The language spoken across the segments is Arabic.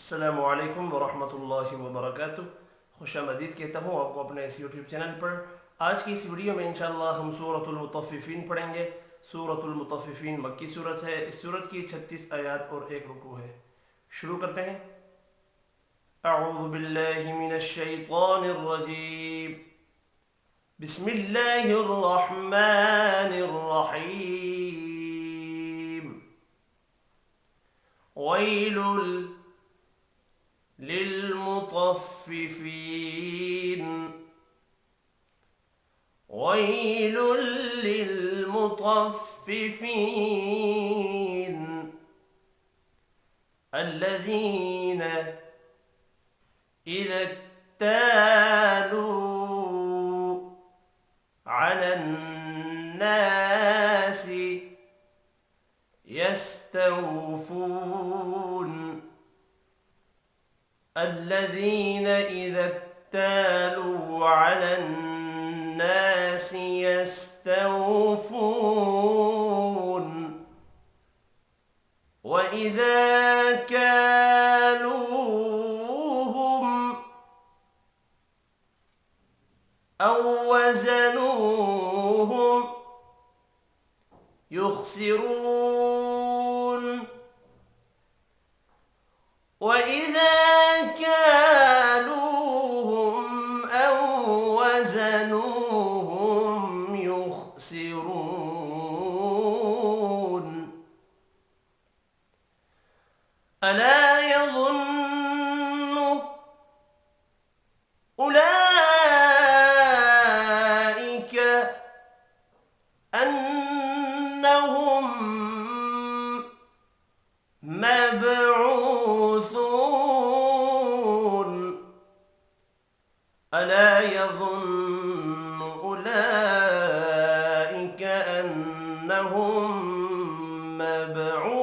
अस्सलामु अलैकुम वरहमतुल्लाहि वबरकातुह। खुश आमदीद कहता हूँ आपको अपने इस यूट्यूब चैनल पर। आज की इस वीडियो में इंशाअल्लाह हम सूरतुल मुतफ़्फ़िफ़ीन पढ़ेंगे। सूरतुल मुतफ़्फ़िफ़ीन मक्की सूरत है। इस सूरत की 36 आयत और 1 रुकू है। शुरू करते हैं। अऊज़ु बिल्लाहि मिनश शैतानिर रजीम। बिस्मिल्लाहिर रहमानिर रहीम। वैलुल लिलमुतफ़्फ़िफ़ीन। वैल लिलमुतफ़्फ़िफ़ीन الذين إذا اكتالوا على الناس يستوفون. الذين إذا اكتالوا على الناس يستوفون وإذا كالوهم أو وزنوهم يخسرون. وإذا كالوهم أو وزنوهم يخسرون. ألا يظن أولئك أنهم مبعوثون. ألا يظن أولئك أنهم مبعوثون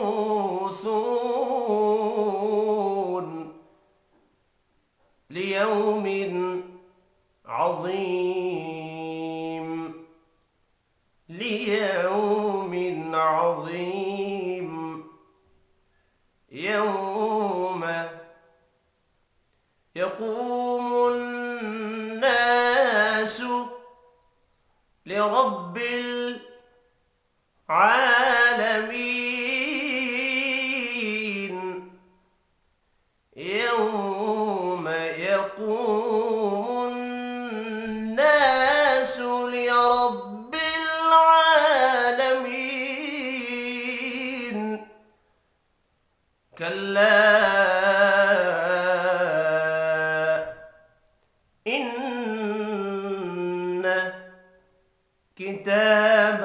ليوم عظيم. ليوم عظيم يوم يقوم الناس لرب العالمين. يوم يقوم الناس لرب العالمين. كلا إن كتاب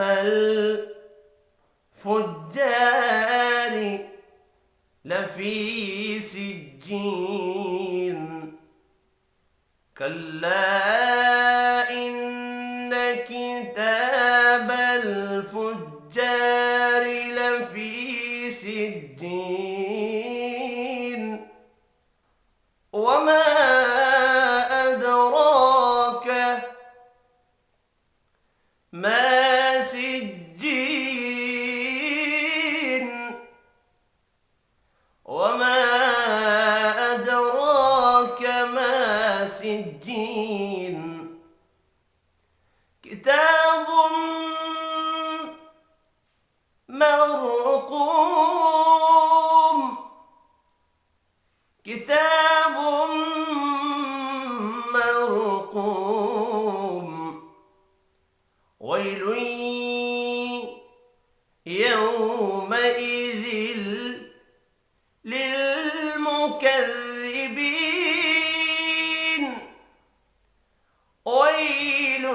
الفجار لفي سجين. كلا إن كتاب الفجار لفي سجين. وما أدراك ما سجين. وما أدراك ما سجين. كتاب مرقوم. كتاب مرقوم. ويل يومئذ للمكذبين. ويل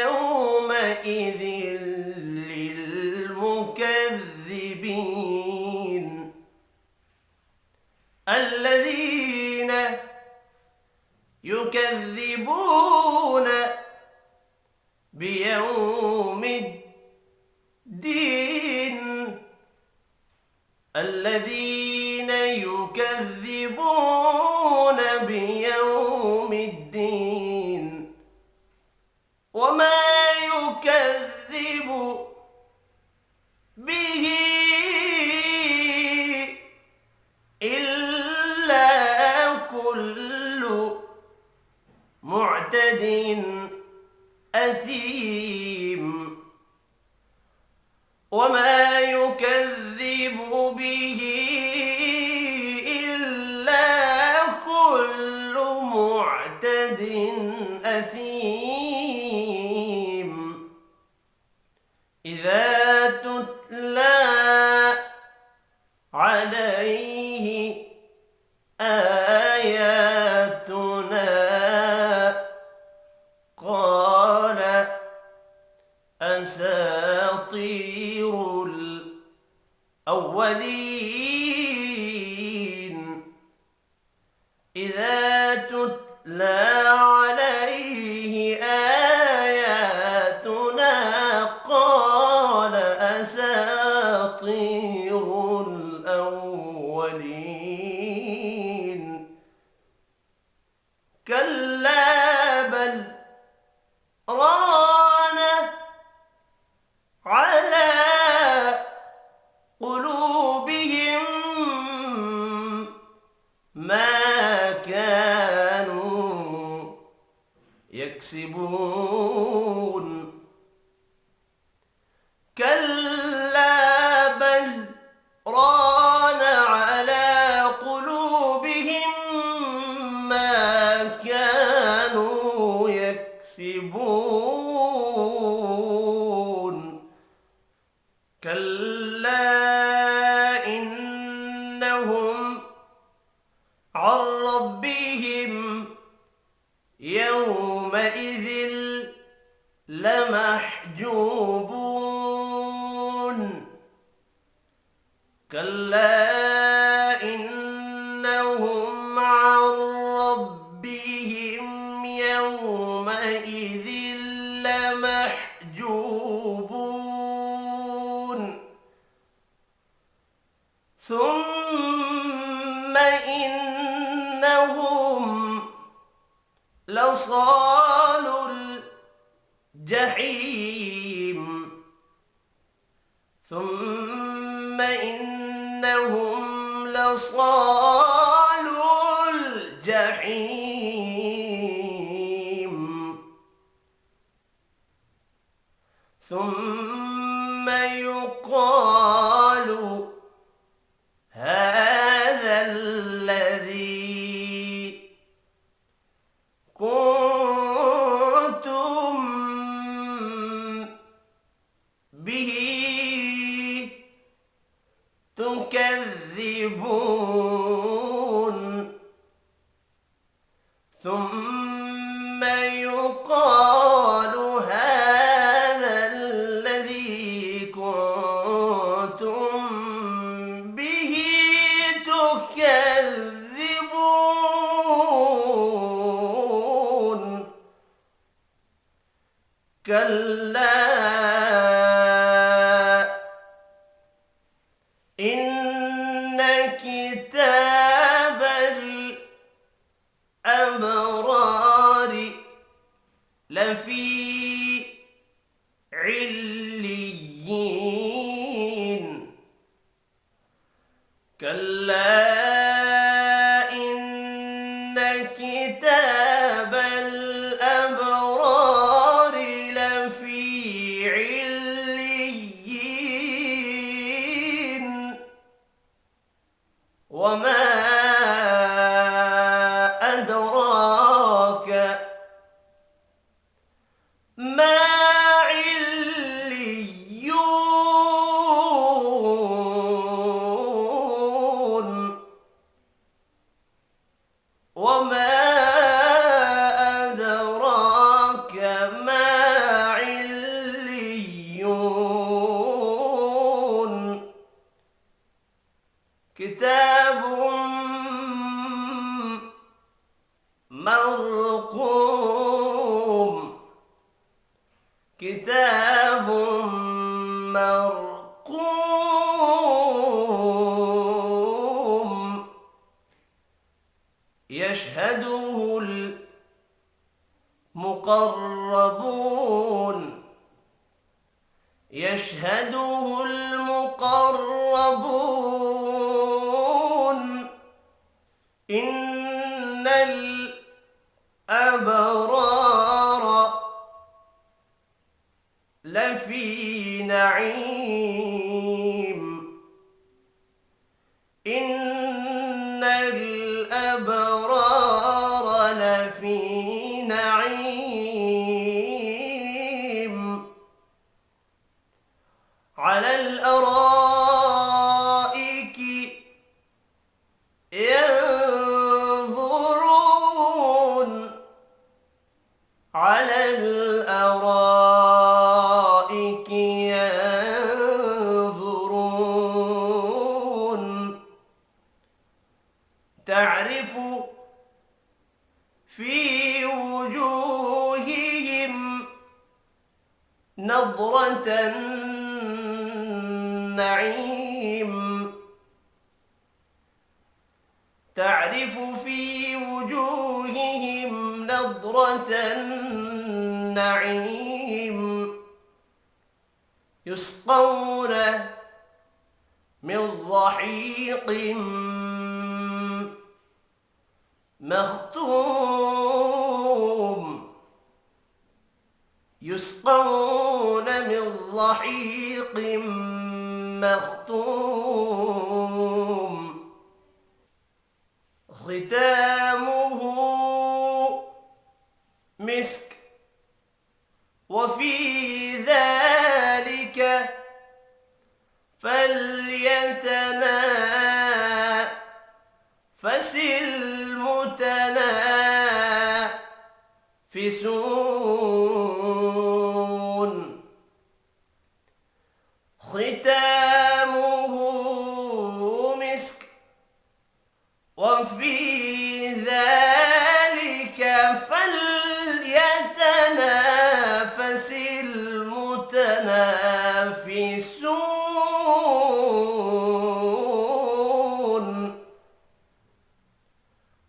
يومئذ للمكذبين الذين يكذبون بيوم الدين. الذين يكذبون بيوم الدين. وما يكذب به إلا أثيم وما يكذب به إلا كل معتد أثيم إذا تتلى عليه آياتنا قال أساطير الأولين إذا تتلى عليه آياتنا قال أساطير الأولين كلا بل ران على قلوبهم ما كانوا يكسبون كلا بل ران على قلوبهم ما كانوا يكسبون كلا إنهم عن ربهم يومئذ لمحجوبون كلا إنهم عن ربهم يومئذ لمحجوبون ثم إنهم لصال الجحيم ثم إنهم لصال الجحيم ثم يقال هذا الذي كنتم به تكذبون ثم يقال هذا الذي كنتم به تكذبون كلا إن كتاب الأبرار لفي عليين كلا إن كتاب الأبرار لفي عليين وما أدراك ما عليون وما أدراك ما عليون كتاب مرقوم كتاب مرقوم يشهده المقربون يشهده المقربون إن الأبرار نعيم إن الأبرار لفي نعيم على الأرائك ينظرون على الأرائك ينظرون تعرف في وجوههم نضرة النعيم تعرف في وجوههم نضرة النعيم يسقون من رحيق مختوم يسقون من رحيق مختوم ختامه مسك وفي ذلك فليتنافس المتنافسون ختامه مسك وفي ذلك فليتنافس المتنافسون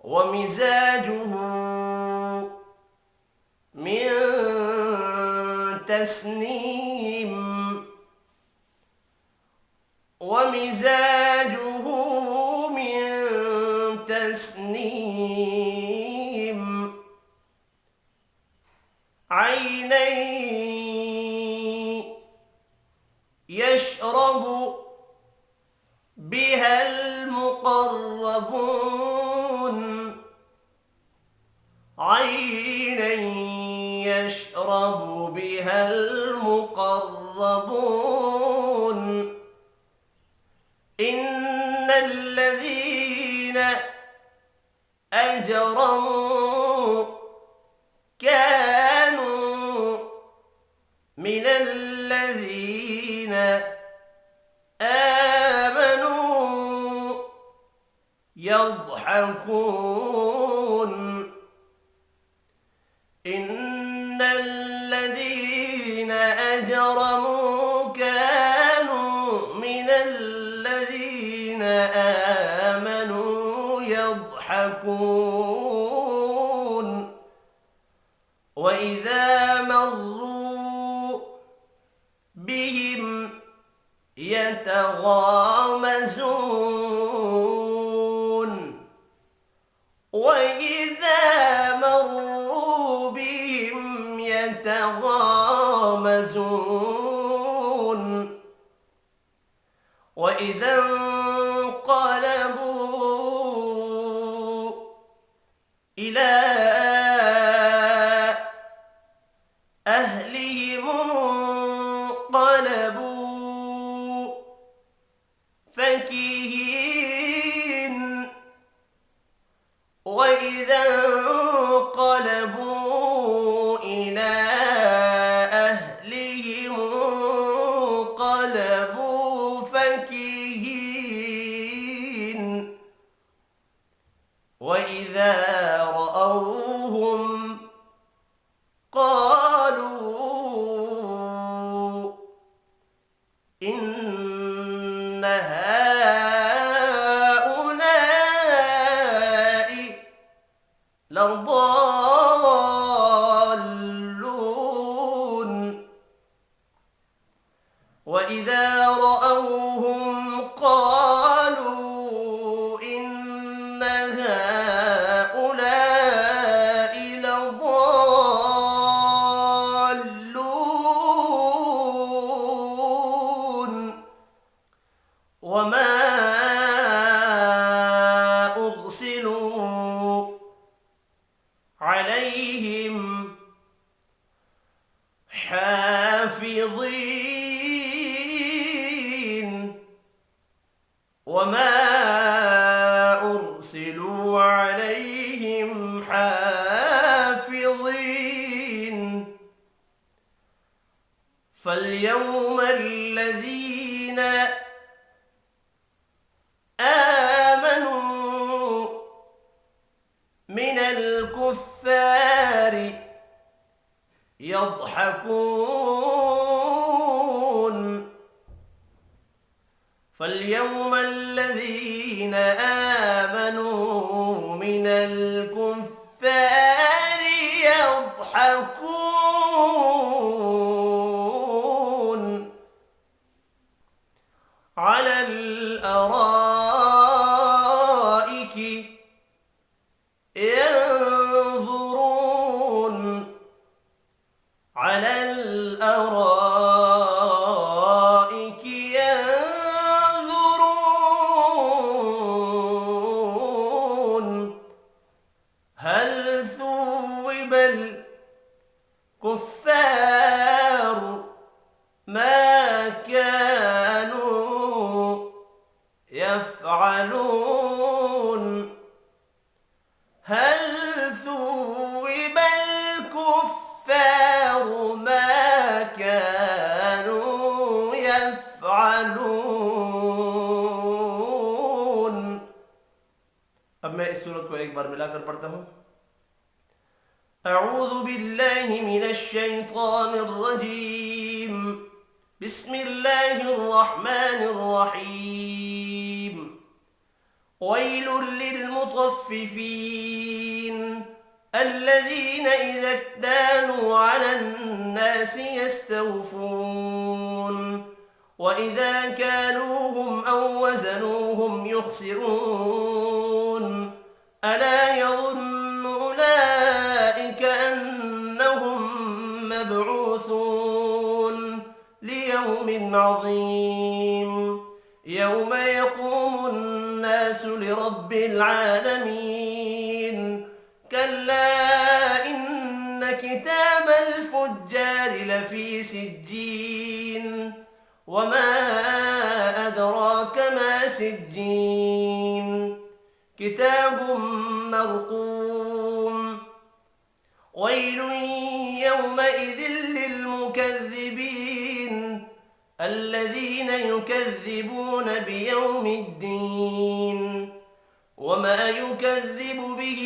ومزاجه من تسنيم ومزاجه من تسنيم عيني يشرب بها المقربون عينا يشرب بها المقربون إن الذين أجرموا كانوا من الذين آمنوا يضحكون إن الذين أجرموا كانوا من الذين آمنوا يضحكون وإذا مروا بهم يتغامزون وإذا مروا بهم يتغامزون وإذا انقلبوا إلى أهلهم انقلبوا فكهين وإذا انقلبوا إلى أهلهم انقلبوا فكهين وإذا رأوهم قالوا إن هؤلاء لضالون وإذا رأوهم قالوا إن هؤلاء لضالون عليهم حافظين وما أرسلوا عليهم حافظين فاليوم الذين آمنوا من الكفار يضحكون فاليوم الذين آمنوا من الكفار يضحكون على الأرائك ينظرون على الأرائك ينظرون هل ثوب الكفار ما كانوا يفعلون هل ثوب الكفار ما كانوا يفعلون. अब मैं इस सूरत को एक बार मिलाकर पढ़ता हूँ. أعوذ بالله من الشيطان الرجيم. بسم الله الرحمن الرحيم. ويل للمطففين الذين إذا اكتالوا على الناس يستوفون وإذا كالوهم أو وزنوهم يخسرون ألا يظن أولئك أنهم مبعوثون ليوم عظيم يوم يقوم الناس لرب العالمين كلا إن كتاب الفجار لفي سجين وما أدراك ما سجين كتاب مرقوم ويل يومئذ للمكذبين الذين يكذبون بيوم الدين وما يكذب به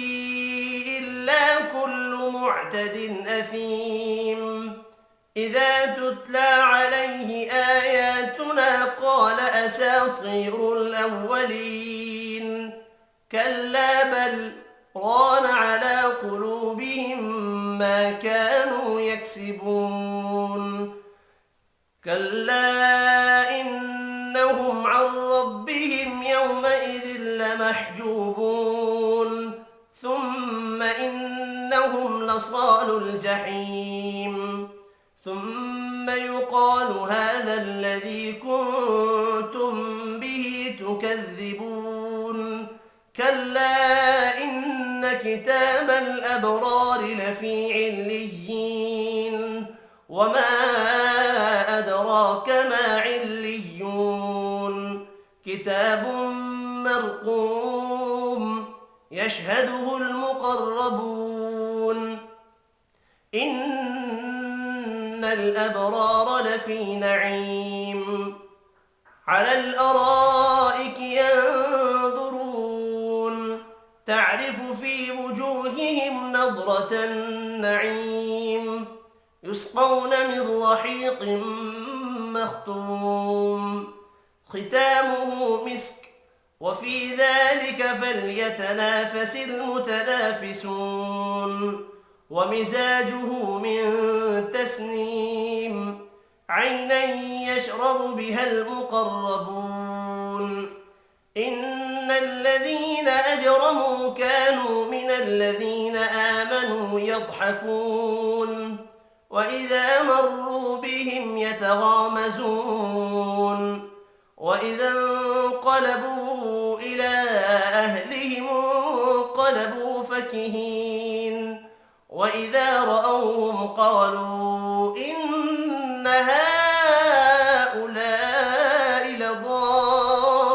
إلا كل معتد أثيم إذا تتلى عليه آياتنا قال أساطير الأولين كلا بل ران على قلوبهم ما كانوا يكسبون كلا إنهم عن ربهم يومئذ لمحجوبون ثم إنهم لصالو الجحيم ثم يقال هذا الذي كنتم به تكذبون كلا إن كتاب الأبرار لفي عليين وما أدراك ما عليون كتاب مرقوم يشهده المقربون إن الأبرار لفي نعيم على الأرائك ينظرون تعرف في وجوههم نضرة النعيم يسقون من رحيق مختوم ختامه مسك وفي ذلك فليتنافس المتنافسون ومزاجه من تسنيم عينا يشرب بها المقربون إن الذين أجرموا كانوا من الذين آمنوا يضحكون وإذا مروا بهم يتغامزون وإذا انقلبوا إلى أهلهم انقلبوا فكهين وإذا رأوهم قالوا إن هؤلاء لضالون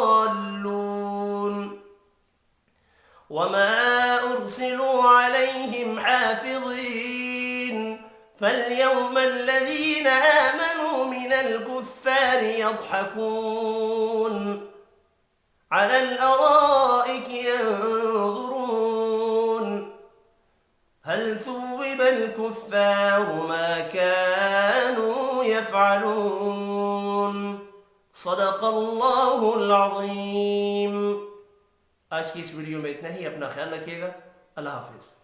وما أرسلوا عليهم حافظين فاليوم الذين آمنوا من الكفار يضحكون على الأرائك ينظرون هل ثوب الكفار ما كانوا يفعلون صدق الله العظيم। आज की इस वीडियो में इतना ही। अपना ख्याल रखिएगा। अल्लाह हाफिज़।